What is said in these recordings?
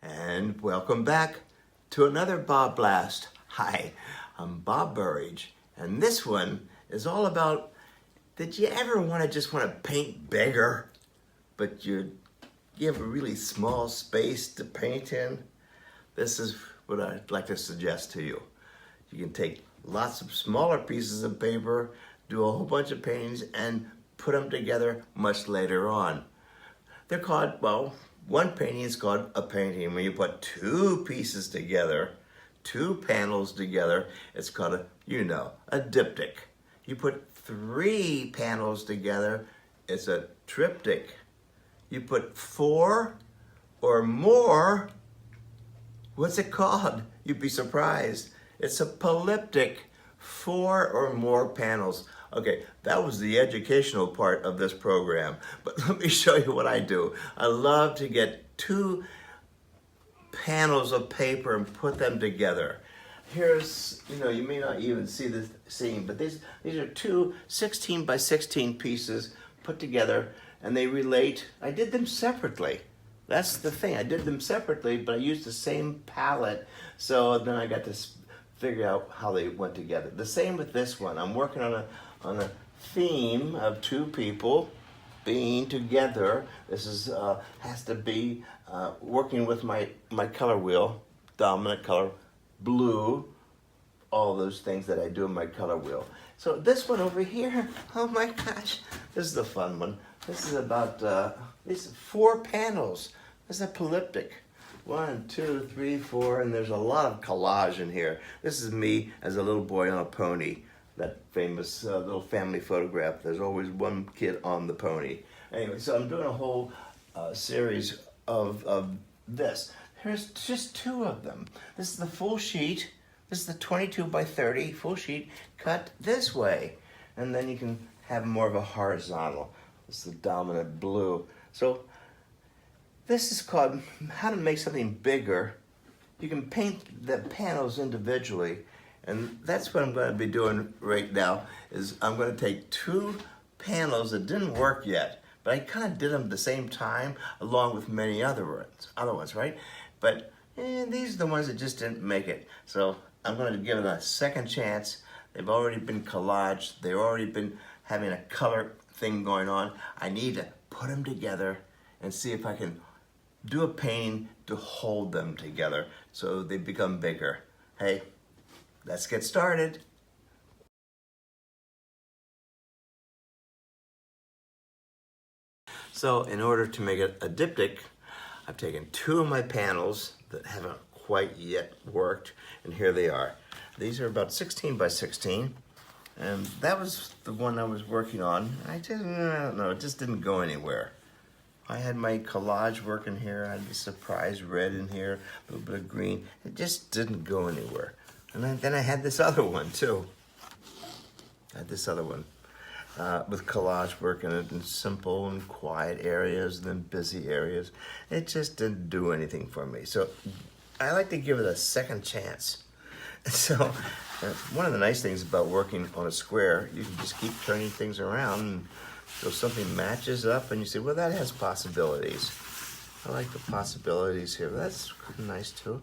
And welcome back to another BobBlast. Hi, I'm Bob Burridge, and this one is all about, did you ever just want to paint bigger, but you have a really small space to paint in? This is what I'd like to suggest to you. You can take lots of smaller pieces of paper, do a whole bunch of paintings, and put them together much later on. They're called, well, one painting is called a painting. When you put two pieces together, two panels together, it's called a diptych. You put three panels together, it's a triptych. You put four or more, what's it called? You'd be surprised. It's a polyptych, 4 or more panels. Okay, that was the educational part of this program, but let me show you what I do. I love to get two panels of paper and put them together. Here's, you may not even see this scene, but these are two 16 by 16 pieces put together, and they relate. I did them separately. That's the thing, I did them separately, but I used the same palette, so then I got to figure out how they went together. The same with this one. I'm working on a theme of two people being together. This is has to be working with my color wheel, dominant color, blue, all those things that I do in my color wheel. So this one over here, oh my gosh, this is the fun one. This is about these 4 panels. This is a polyptych. 1, 2, 3, 4, and there's a lot of collage in here. This is me as a little boy on a pony. That famous little family photograph. There's always one kid on the pony. Anyway, so I'm doing a whole series of this. Here's just 2 of them. This is the full sheet. This is the 22 by 30 full sheet cut this way. And then you can have more of a horizontal. This is the dominant blue. So this is called how to make something bigger. You can paint the panels individually. And that's what I'm going to be doing right now, is I'm going to take 2 panels that didn't work yet, but I kind of did them at the same time, along with many other ones, right? But these are the ones that just didn't make it. So I'm going to give it a second chance. They've already been collaged. They've already been having a color thing going on. I need to put them together and see if I can do a painting to hold them together so they become bigger. Hey, let's get started. So in order to make it a diptych, I've taken 2 of my panels that haven't quite yet worked, and here they are. These are about 16 by 16, and that was the one I was working on. I don't know, it just didn't go anywhere. I had my collage working here, I had the surprise red in here, a little bit of green. It just didn't go anywhere. And then I had this other one too. I had this other one with collage work in it, in simple and quiet areas and then busy areas. It just didn't do anything for me. So I like to give it a second chance. So one of the nice things about working on a square, you can just keep turning things around and so something matches up and you say, well, that has possibilities. I like the possibilities here. That's nice too.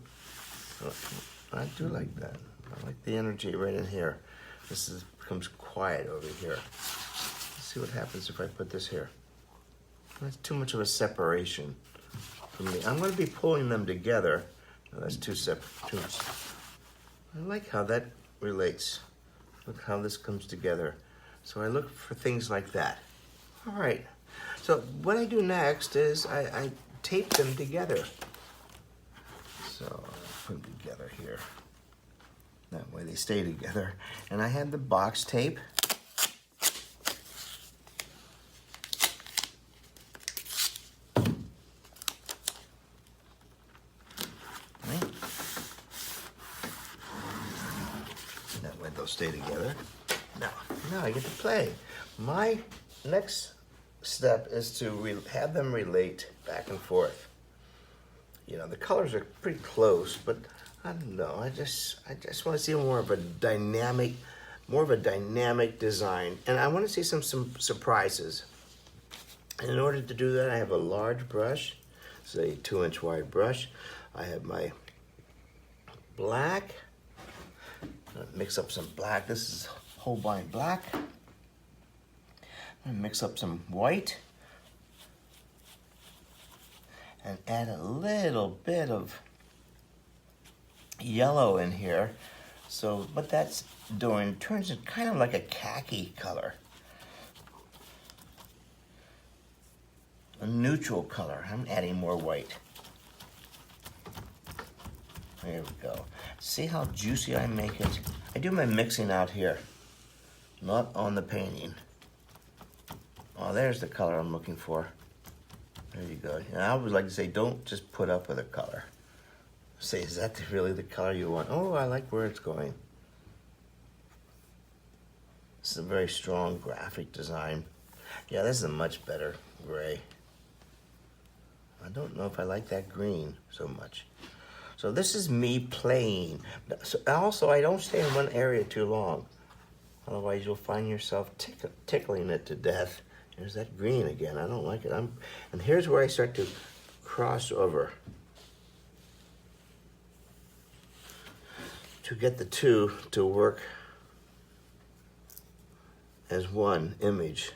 I do like that. I like the energy right in here. This becomes quiet over here. Let's see what happens if I put this here. That's too much of a separation for me. I'm going to be pulling them together. No, that's too separate. I like how that relates. Look how this comes together. So I look for things like that. All right. So what I do next is I tape them together. So I'll put them together here. That way they stay together. And I had the box tape. Right. That way they'll stay together. Now I get to play. My next step is to have them relate back and forth. The colors are pretty close, but I don't know. I just want to see more of a dynamic design, and I want to see some surprises. And in order to do that, I have a large brush, say 2-inch wide brush. I have my black. Mix up some black. This is Holbein black. I'm gonna mix up some white and add a little bit of yellow in here. So what that's doing turns it kind of like a khaki color, a neutral color. I'm adding more white. There we go. See how juicy I make it? I do my mixing out here, not on the painting. Oh, there's the color I'm looking for. There you go. And I would like to say, don't just put up with a color. Say, is that really the color you want? Oh, I like where it's going. This is a very strong graphic design. Yeah, this is a much better gray. I don't know if I like that green so much. So this is me playing. So also, I don't stay in one area too long. Otherwise, you'll find yourself tickling it to death. There's that green again. I don't like it. And here's where I start to cross over to get the two to work as one image.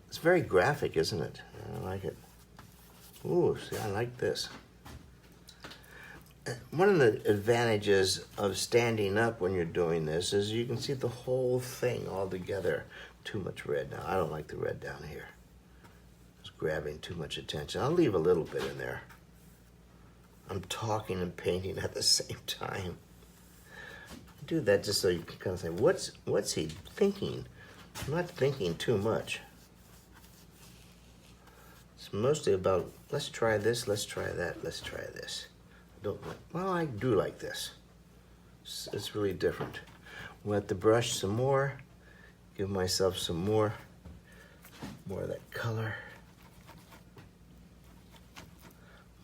It's very graphic, isn't it? I like it. Ooh, see, I like this. One of the advantages of standing up when you're doing this is you can see the whole thing all together. Too much red now. I don't like the red down here. It's grabbing too much attention. I'll leave a little bit in there. I'm talking and painting at the same time. I do that just so you can kind of say, what's he thinking? I'm not thinking too much. It's mostly about, let's try this, let's try that, let's try this. Well, I do like this. It's really different. Wet the brush some more. Give myself some more of that color.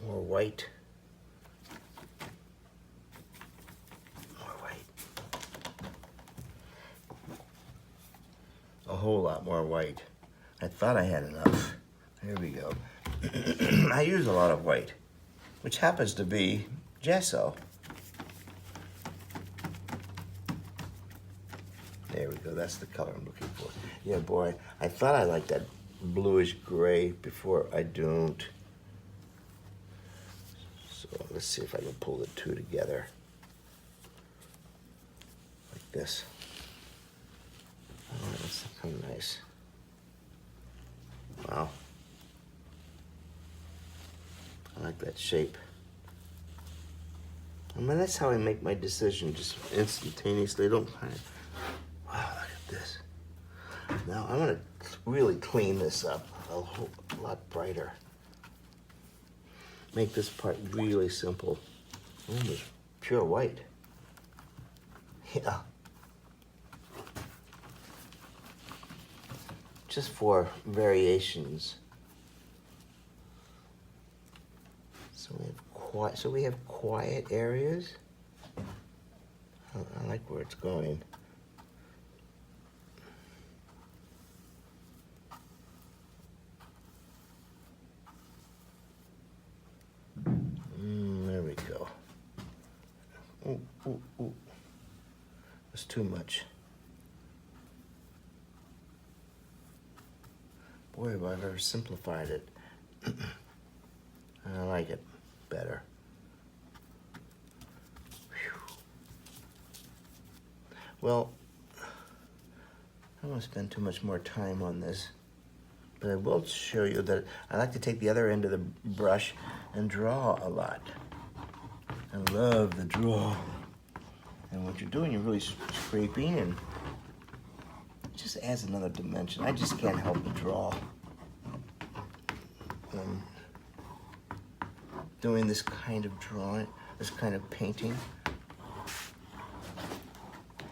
More white. More white. A whole lot more white. I thought I had enough. There we go. I use a lot of white, which happens to be gesso. There we go, that's the color I'm looking for. Yeah, boy, I thought I liked that bluish gray before. I don't. So let's see if I can pull the two together. Like this. Oh, that's kind of nice. Wow. I like that shape. I mean, that's how I make my decision, just instantaneously. I don't kind of, wow, look at this. Now I'm gonna really clean this up a lot brighter. Make this part really simple. Almost pure white. Yeah. Just for variations. So we have quiet areas. I like where it's going. There we go. Ooh, ooh, ooh. That's too much. Boy, have I ever simplified it. I like it better. Whew. Well, I don't want to spend too much more time on this, but I will show you that I like to take the other end of the brush and draw a lot. I love the draw. And what you're doing, you're really scraping, and it just adds another dimension. I just can't help but draw. Doing this kind of drawing, this kind of painting.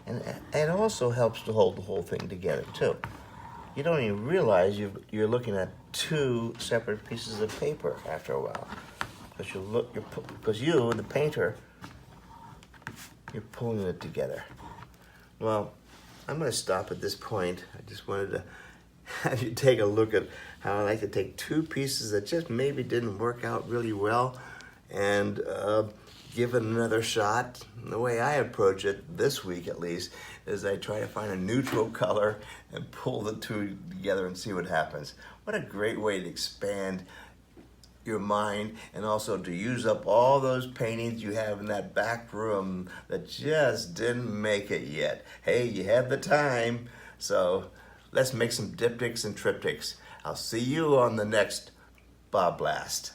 And it also helps to hold the whole thing together too. You don't even realize you're looking at two separate pieces of paper after a while. Because you, the painter, you're pulling it together. Well, I'm gonna stop at this point. I just wanted to have you take a look at how I like to take two pieces that just maybe didn't work out really well and give it another shot. The way I approach it this week, at least, is I try to find a neutral color and pull the two together and see what happens. What a great way to expand your mind and also to use up all those paintings you have in that back room that just didn't make it yet. Hey, you had the time, so let's make some diptychs and triptychs. I'll see you on the next BobBlast.